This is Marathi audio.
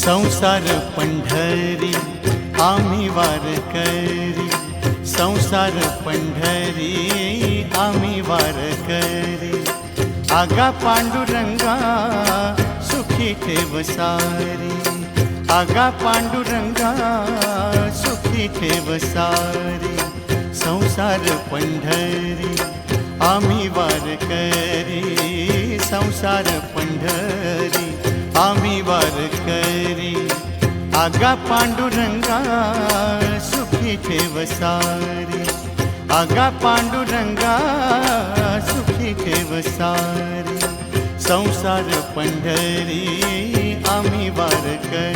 संसार पंढरी आम्ही वारकरी, संसार पंढरी आम्ही वारकरी। आगा पांडुरंगा सुखी ठेव सारी, आगा पांडुरंगा सुखी ठेव सारी। संसार पंढरी आम्ही वारकरी, संसार पंढरी आम्ही वारकरी। आगा पांडुरंगा सुखी ठेव सारी, आगा पांडुरंगा सुखी ठेव सारी। संसार पंढरी आम्ही वारकरी।